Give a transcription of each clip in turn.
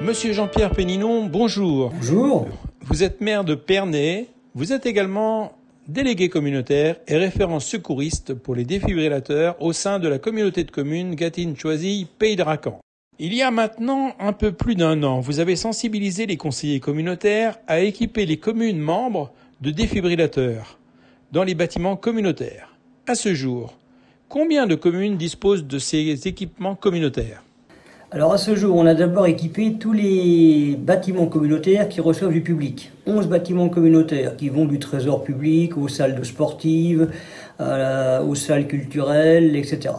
Monsieur Jean-Pierre Péninon, bonjour. Bonjour. Vous êtes maire de Pernay, vous êtes également délégué communautaire et référent secouriste pour les défibrillateurs au sein de la communauté de communes Gâtine-Choisy-Pays de Racan. Il y a maintenant un peu plus d'un an, vous avez sensibilisé les conseillers communautaires à équiper les communes membres de défibrillateurs dans les bâtiments communautaires. À ce jour, combien de communes disposent de ces équipements communautaires ? Alors à ce jour, on a d'abord équipé tous les bâtiments communautaires qui reçoivent du public. 11 bâtiments communautaires qui vont du trésor public aux salles sportives, aux salles culturelles, etc.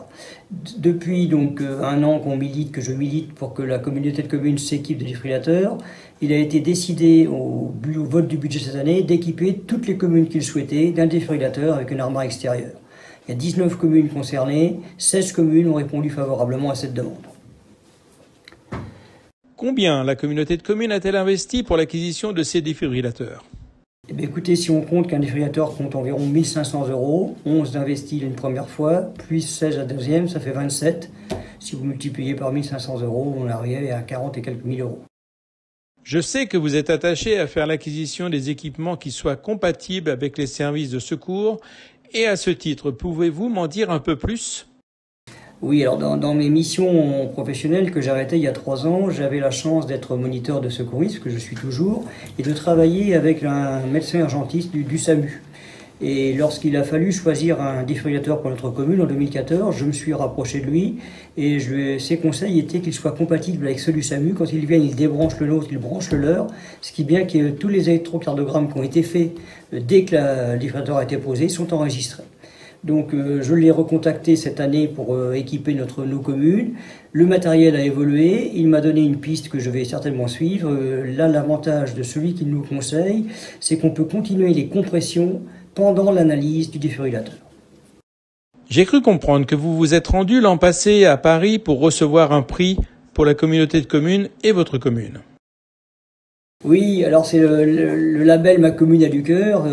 Depuis donc un an que je milite pour que la communauté de communes s'équipe de défibrillateurs, il a été décidé au vote du budget cette année d'équiper toutes les communes qui le souhaitaient d'un défibrillateur avec une armoire extérieure. Il y a 19 communes concernées, 16 communes ont répondu favorablement à cette demande. Combien la communauté de communes a-t-elle investi pour l'acquisition de ces défibrillateurs ? Eh bien, écoutez, si on compte qu'un défibrillateur compte environ 1 500 €, 11 d'investis une première fois, puis 16 la deuxième, ça fait 27. Si vous multipliez par 1 500 €, on arrive à 40 et quelques mille euros. Je sais que vous êtes attaché à faire l'acquisition des équipements qui soient compatibles avec les services de secours. Et à ce titre, pouvez-vous m'en dire un peu plus ? Oui, alors dans mes missions professionnelles que j'ai arrêtées il y a 3 ans, j'avais la chance d'être moniteur de secourisme, que je suis toujours, et de travailler avec un médecin urgentiste du SAMU. Et lorsqu'il a fallu choisir un défibrillateur pour notre commune en 2014, je me suis rapproché de lui et ses conseils étaient qu'il soit compatible avec ceux du SAMU. Quand il vient, il débranche le nôtre, il branche le leur, ce qui est bien que tous les électrocardiogrammes qui ont été faits dès que le défibrillateur a été posé sont enregistrés. Donc je l'ai recontacté cette année pour équiper nos communes. Le matériel a évolué, il m'a donné une piste que je vais certainement suivre. Là, l'avantage de celui qui nous conseille, c'est qu'on peut continuer les compressions pendant l'analyse du défibrillateur. J'ai cru comprendre que vous vous êtes rendu l'an passé à Paris pour recevoir un prix pour la communauté de communes et votre commune. Oui, alors c'est le label Ma commune a du cœur,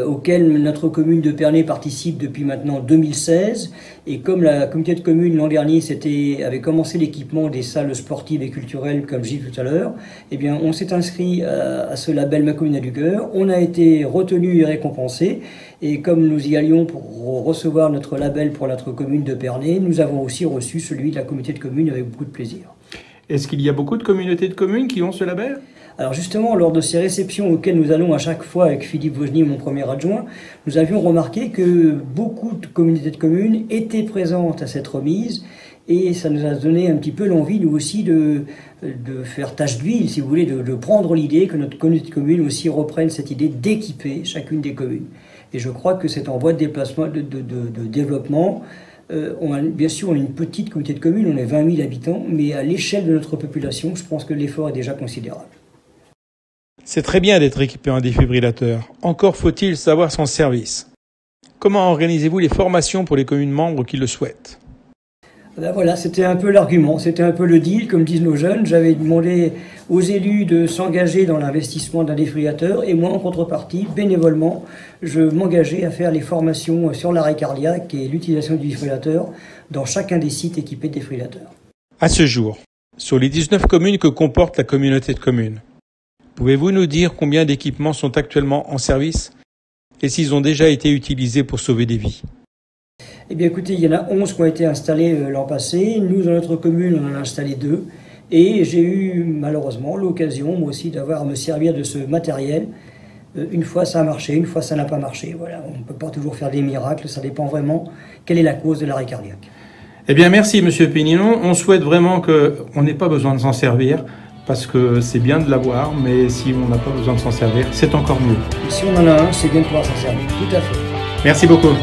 auquel notre commune de Pernay participe depuis maintenant 2016. Et comme la communauté de communes l'an dernier avait commencé l'équipement des salles sportives et culturelles, comme je dis tout à l'heure, eh bien on s'est inscrit à ce label Ma commune a du cœur. On a été retenu et récompensé. Et comme nous y allions pour recevoir notre label pour notre commune de Pernay, nous avons aussi reçu celui de la communauté de communes avec beaucoup de plaisir. Est-ce qu'il y a beaucoup de communautés de communes qui ont ce label ? Alors justement, lors de ces réceptions auxquelles nous allons à chaque fois avec Philippe Vosny, mon premier adjoint, nous avions remarqué que beaucoup de communautés de communes étaient présentes à cette remise et ça nous a donné un petit peu l'envie, nous aussi, de faire tache d'huile, si vous voulez, de prendre l'idée que notre communauté de communes aussi reprenne cette idée d'équiper chacune des communes. Et je crois que c'est en voie de déplacement, de développement. Bien sûr, on est une petite communauté de communes, on est 20 000 habitants, mais à l'échelle de notre population, je pense que l'effort est déjà considérable. C'est très bien d'être équipé en défibrillateur. Encore faut-il savoir son service. Comment organisez-vous les formations pour les communes membres qui le souhaitent ? Ben voilà, c'était un peu l'argument, c'était un peu le deal, comme disent nos jeunes. J'avais demandé aux élus de s'engager dans l'investissement d'un défibrillateur et moi, en contrepartie, bénévolement, je m'engageais à faire les formations sur l'arrêt cardiaque et l'utilisation du défibrillateur dans chacun des sites équipés de défibrillateurs. À ce jour, sur les 19 communes que comporte la communauté de communes, pouvez-vous nous dire combien d'équipements sont actuellement en service et s'ils ont déjà été utilisés pour sauver des vies ? Eh bien écoutez, il y en a 11 qui ont été installés l'an passé. Nous, dans notre commune, on en a installé 2. Et j'ai eu malheureusement l'occasion, moi aussi, d'avoir à me servir de ce matériel. Une fois ça a marché, une fois ça n'a pas marché. Voilà, on ne peut pas toujours faire des miracles, ça dépend vraiment quelle est la cause de l'arrêt cardiaque. Eh bien merci Monsieur Péninon, on souhaite vraiment qu'on n'ait pas besoin de s'en servir. Parce que c'est bien de l'avoir, mais si on n'a pas besoin de s'en servir, c'est encore mieux. Et si on en a un, c'est bien de pouvoir s'en servir. Tout à fait. Merci beaucoup.